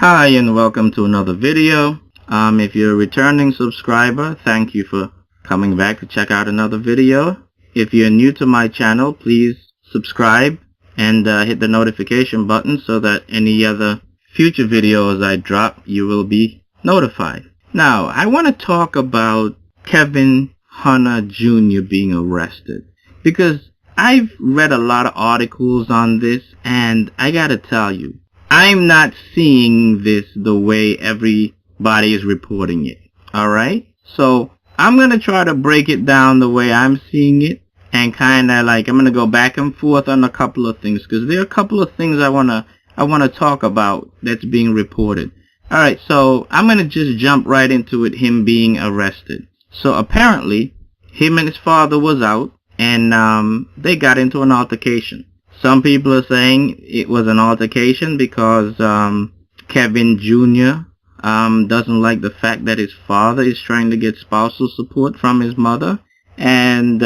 Hi and welcome to another video. If you're a returning subscriber, thank you for coming back to check out another video. If you're new to my channel, please subscribe and hit the notification button so that any other future videos I drop, you will be notified. Now, I want to talk about Kevin Hunter Jr. being arrested because I've read a lot of articles on this, and I gotta tell you, I'm not seeing this the way everybody is reporting it. Alright? So, I'm gonna try to break it down the way I'm seeing it, and kinda like, I'm gonna go back and forth on a couple of things, because there are a couple of things I wanna talk about that's being reported. Alright, so I'm gonna just jump right into it, him being arrested. So apparently, him and his father was out, and they got into an altercation. Some people are saying it was an altercation because Kevin Jr. Doesn't like the fact that his father is trying to get spousal support from his mother. And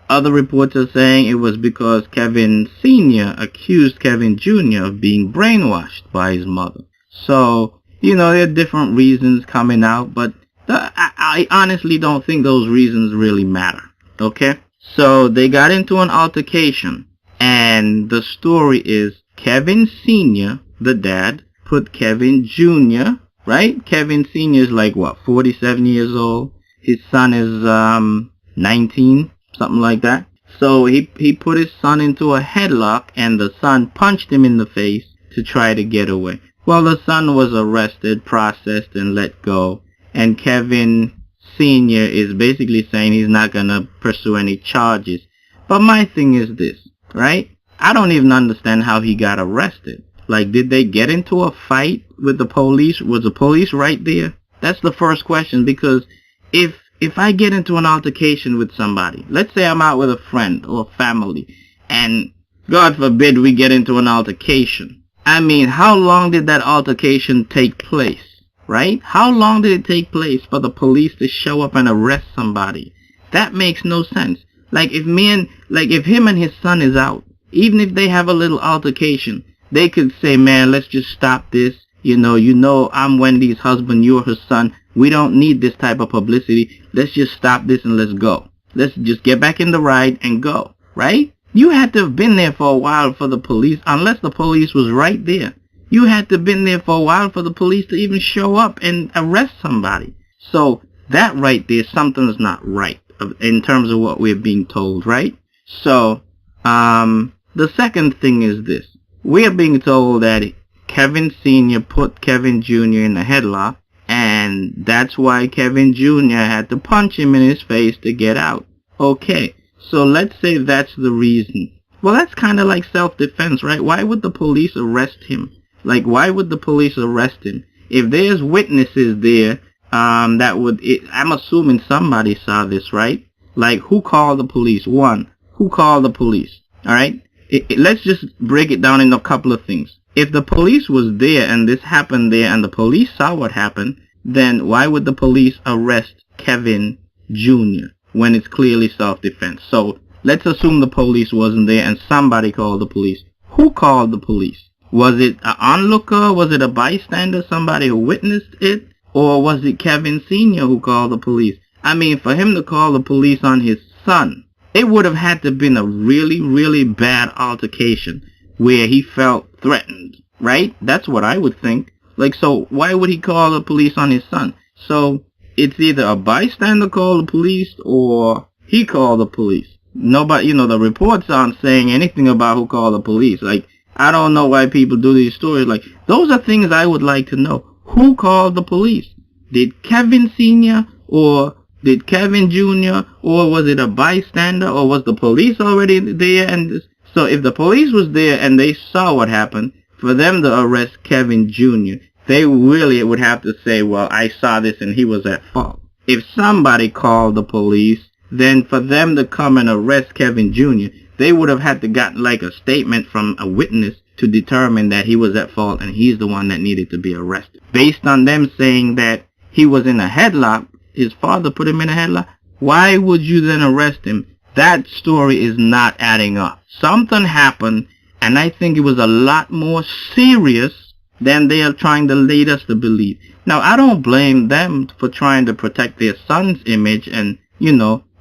other reports are saying it was because Kevin Sr. accused Kevin Jr. of being brainwashed by his mother. So, you know, there are different reasons coming out, but I honestly don't think those reasons really matter. Okay? So they got into an altercation. And the story is Kevin Sr., the dad, put Kevin Jr., right? Kevin Sr. is like, what, 47 years old? His son is 19, something like that. So he put his son into a headlock, and the son punched him in the face to try to get away. Well, the son was arrested, processed, and let go. And Kevin Sr. is basically saying he's not going to pursue any charges. But my thing is this. Right? I don't even understand how he got arrested. Like, did they get into a fight with the police? Was the police right there? That's the first question, because if I get into an altercation with somebody, let's say I'm out with a friend or family, and God forbid we get into an altercation. I mean, how long did that altercation take place? Right? How long did it take place for the police to show up and arrest somebody? That makes no sense. Like if him and his son is out, even if they have a little altercation, they could say, man, let's just stop this. You know, I'm Wendy's husband, you're her son. We don't need this type of publicity. Let's just stop this and let's go. Let's just get back in the ride and go. Right? You had to have been there for a while for the police, unless the police was right there. You had to have been there for a while for the police to even show up and arrest somebody. So that right there, something's not right in terms of what we're being told, right? So, the second thing is this. We're being told that Kevin Sr. put Kevin Jr. in a headlock, and that's why Kevin Jr. had to punch him in his face to get out. Okay, so let's say that's the reason. Well, that's kind of like self-defense, right? Why would the police arrest him? Like, why would the police arrest him? If there's witnesses there, I'm assuming somebody saw this, right? Like, who called the police? One, who called the police? Alright? Let's just break it down into a couple of things. If the police was there and this happened there and the police saw what happened, then why would the police arrest Kevin Jr. when it's clearly self-defense? So, let's assume the police wasn't there and somebody called the police. Who called the police? Was it an onlooker? Was it a bystander? Somebody who witnessed it? Or was it Kevin Sr. who called the police? I mean, for him to call the police on his son, it would have had to have been a really, really bad altercation where he felt threatened, right? That's what I would think. Like, so why would he call the police on his son? So it's either a bystander called the police or he called the police. Nobody, the reports aren't saying anything about who called the police. Like, I don't know why people do these stories. Like, those are things I would like to know. Who called the police? Did Kevin Sr. or did Kevin Jr. or was it a bystander or was the police already there? And so if the police was there and they saw what happened, for them to arrest Kevin Jr., they really would have to say, well, I saw this and he was at fault. If somebody called the police, then for them to come and arrest Kevin Jr., they would have had to get like a statement from a witness to determine that he was at fault and he's the one that needed to be arrested. Based on them saying that he was in a headlock, his father put him in a headlock, why would you then arrest him? That story is not adding up. Something happened, and I think it was a lot more serious than they are trying to lead us to believe. Now, I don't blame them for trying to protect their son's image and,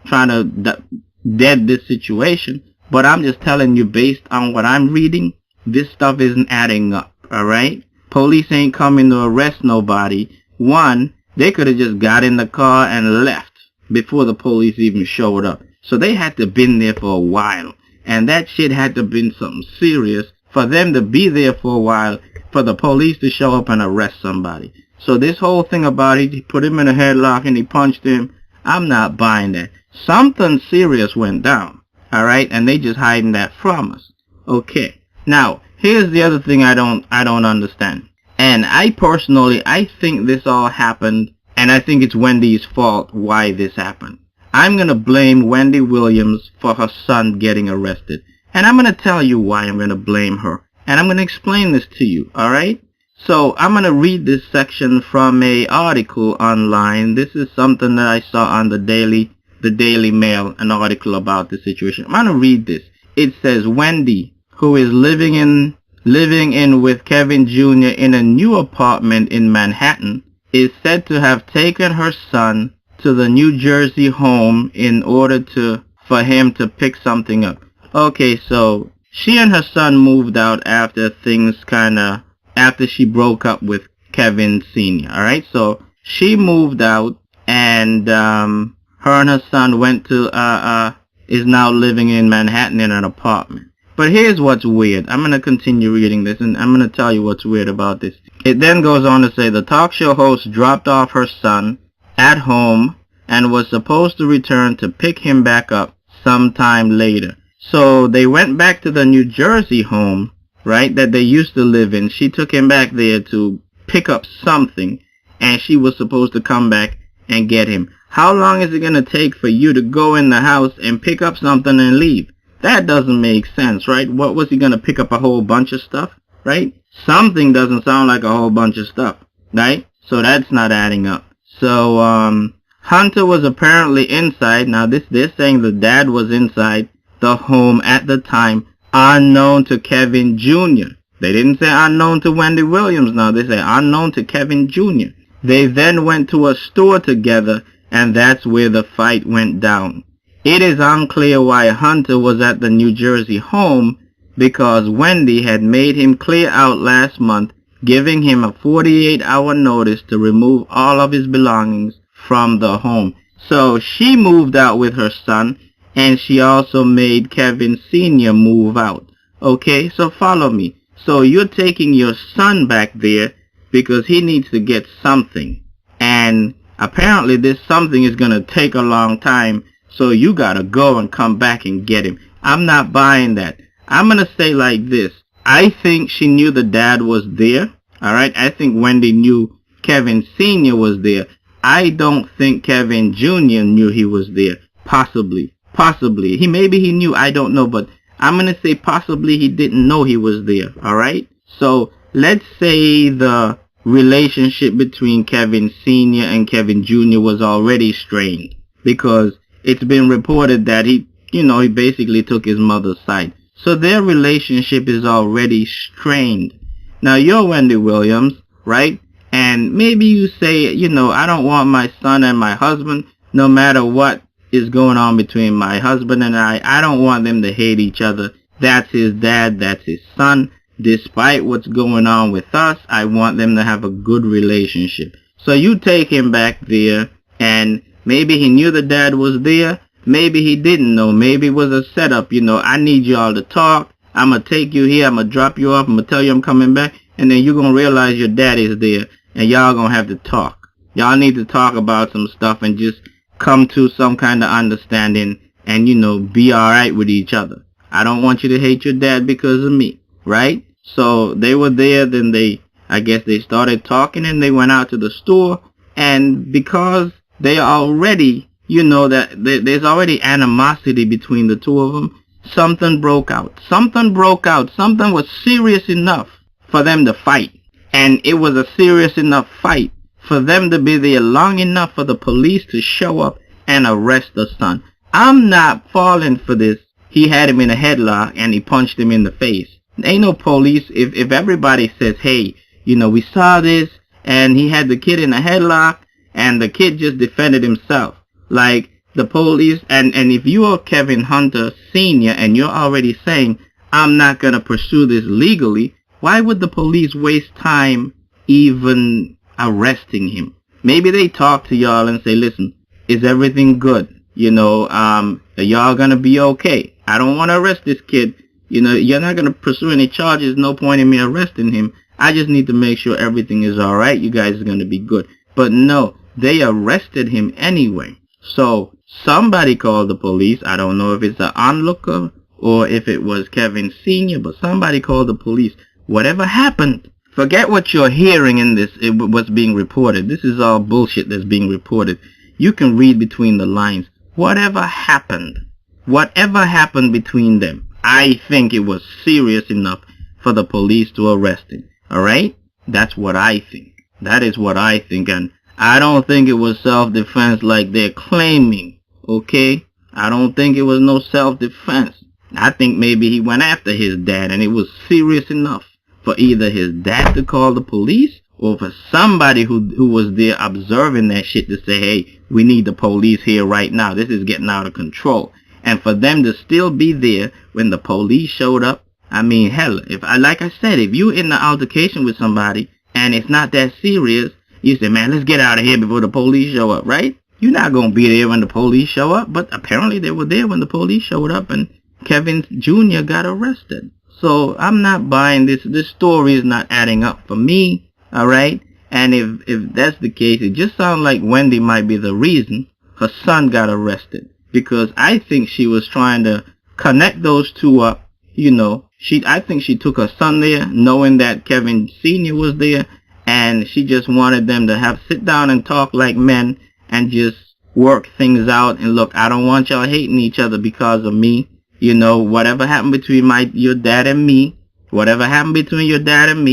trying to dead this situation. But I'm just telling you, based on what I'm reading, this stuff isn't adding up, alright? Police ain't coming to arrest nobody. One, they could have just got in the car and left before the police even showed up. So they had to been there for a while. And that shit had to been something serious for them to be there for a while, for the police to show up and arrest somebody. So this whole thing about he put him in a headlock and he punched him, I'm not buying that. Something serious went down, alright? And they just hiding that from us. Okay. Now, here's the other thing I don't understand. And I think this all happened, and I think it's Wendy's fault why this happened. I'm going to blame Wendy Williams for her son getting arrested. And I'm going to tell you why I'm going to blame her. And I'm going to explain this to you, alright? So, I'm going to read this section from a article online. This is something that I saw on the Daily Mail, an article about the situation. I'm going to read this. It says, Wendy, who is living in with Kevin Jr. in a new apartment in Manhattan, is said to have taken her son to the New Jersey home in order for him to pick something up. Okay, so she and her son moved out after she broke up with Kevin Sr. Alright, so she moved out, and her and her son went to is now living in Manhattan in an apartment. But here's what's weird. I'm going to continue reading this, and I'm going to tell you what's weird about this. It then goes on to say the talk show host dropped off her son at home and was supposed to return to pick him back up sometime later. So they went back to the New Jersey home, right, that they used to live in. She took him back there to pick up something, and she was supposed to come back and get him. How long is it going to take for you to go in the house and pick up something and leave? That doesn't make sense, right? What was he going to pick up, a whole bunch of stuff, right? Something doesn't sound like a whole bunch of stuff, right? So that's not adding up. So, Hunter was apparently inside. Now, they're saying the dad was inside the home at the time, unknown to Kevin Jr. They didn't say unknown to Wendy Williams. Now, they say unknown to Kevin Jr. They then went to a store together, and that's where the fight went down. It is unclear why Hunter was at the New Jersey home, because Wendy had made him clear out last month, giving him a 48-hour notice to remove all of his belongings from the home. So she moved out with her son, and she also made Kevin Sr. move out. Okay, so follow me. So you're taking your son back there because he needs to get something. And apparently this something is going to take a long time. So you gotta go and come back and get him. I'm not buying that. I'm gonna say like this. I think she knew the dad was there. Alright? I think Wendy knew Kevin Sr. was there. I don't think Kevin Jr. knew he was there. Possibly. Maybe he knew, I don't know, but I'm gonna say possibly he didn't know he was there. Alright? So let's say the relationship between Kevin Sr. and Kevin Jr. was already strained, because it's been reported that he basically took his mother's side. So their relationship is already strained. Now, you're Wendy Williams, right? And maybe you say, I don't want my son and my husband, no matter what is going on between my husband and I don't want them to hate each other. That's his dad, that's his son. Despite what's going on with us, I want them to have a good relationship. So you take him back there, and maybe he knew the dad was there. Maybe he didn't know. Maybe it was a setup. I need y'all to talk. I'm going to take you here. I'm going to drop you off. I'm going to tell you I'm coming back. And then you're going to realize your dad is there. And y'all going to have to talk. Y'all need to talk about some stuff and just come to some kind of understanding and, be alright with each other. I don't want you to hate your dad because of me. Right? So they were there. Then I guess they started talking, and they went out to the store. And because they already, that there's already animosity between the two of them, something broke out. Something was serious enough for them to fight. And it was a serious enough fight for them to be there long enough for the police to show up and arrest the son. I'm not falling for this. He had him in a headlock and he punched him in the face. Ain't no police. If everybody says, hey, we saw this, and he had the kid in a headlock, and the kid just defended himself. Like, the police, and if you are Kevin Hunter Sr. and you're already saying, I'm not going to pursue this legally, why would the police waste time even arresting him? Maybe they talk to y'all and say, listen, is everything good? Are y'all going to be okay? I don't want to arrest this kid. You're not going to pursue any charges. No point in me arresting him. I just need to make sure everything is all right. You guys are going to be good. But no, they arrested him anyway. So somebody called the police. I don't know if it's an onlooker or if it was Kevin Sr., but somebody called the police. Whatever happened, forget what you're hearing in this, what's being reported. This is all bullshit that's being reported. You can read between the lines. Whatever happened between them, I think it was serious enough for the police to arrest him. Alright? That's what I think. That is what I think, and I don't think it was self-defense like they're claiming. Okay? I don't think it was no self-defense. I think maybe he went after his dad, and it was serious enough for either his dad to call the police or for somebody who was there observing that shit to say, hey, we need the police here right now. This is getting out of control. And for them to still be there when the police showed up, I mean, hell, like I said, if you're in the altercation with somebody and it's not that serious, you say, man, let's get out of here before the police show up, right? You're not going to be there when the police show up, but apparently they were there when the police showed up and Kevin Jr. got arrested. So I'm not buying this. This story is not adding up for me, alright? And if that's the case, it just sounds like Wendy might be the reason her son got arrested. Because I think she was trying to connect those two up, I think she took her son there knowing that Kevin Sr. was there, and she just wanted them to sit down and talk like men and just work things out. And look, I don't want y'all hating each other because of me. Whatever happened between your dad and me,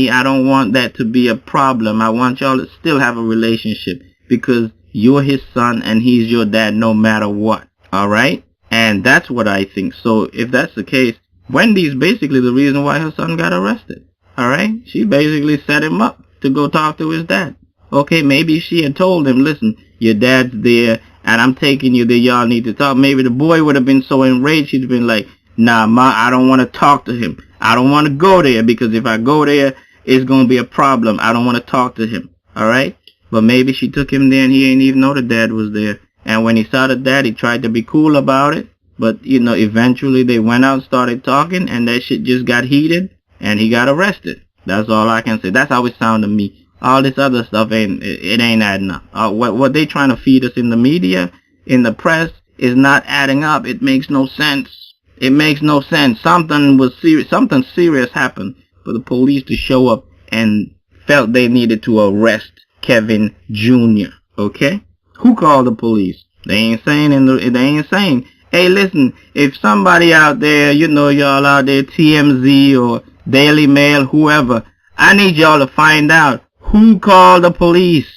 I don't want that to be a problem. I want y'all to still have a relationship because you're his son and he's your dad no matter what. Alright? And that's what I think. So if that's the case, Wendy's basically the reason why her son got arrested. Alright? She basically set him up to go talk to his dad. Okay, maybe she had told him, listen, your dad's there and I'm taking you there, y'all need to talk. Maybe the boy would have been so enraged, he'd have been like, nah, ma, I don't want to talk to him. I don't want to go there because if I go there, it's going to be a problem. I don't want to talk to him. Alright? But maybe she took him there and he ain't even know the dad was there. And when he saw the dad, he tried to be cool about it. But, eventually they went out and started talking and that shit just got heated and he got arrested. That's all I can say. That's how it sounded to me. All this other stuff ain't adding up. What they trying to feed us in the media, in the press, is not adding up. It makes no sense. It makes no sense. Something serious happened for the police to show up and felt they needed to arrest Kevin Jr. Okay? Who called the police? They ain't saying. Hey, listen, if somebody out there, y'all out there, TMZ or Daily Mail, whoever, I need y'all to find out who called the police.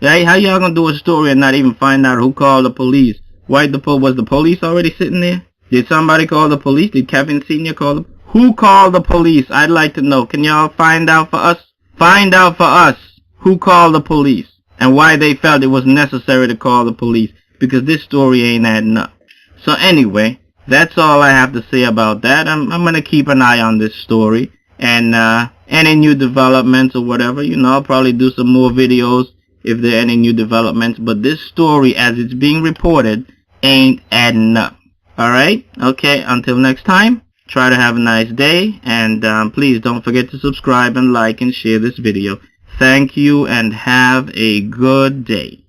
Right? How y'all gonna do a story and not even find out who called the police? Was the police already sitting there? Did somebody call the police? Did Kevin Sr. call them? Who called the police? I'd like to know. Can y'all find out for us? Find out for us who called the police and why they felt it was necessary to call the police, because this story ain't adding up. So anyway, that's all I have to say about that. I'm going to keep an eye on this story, and any new developments or whatever, I'll probably do some more videos if there are any new developments, but this story as it's being reported ain't adding up. Alright? Okay, until next time, try to have a nice day, and please don't forget to subscribe and like and share this video. Thank you and have a good day.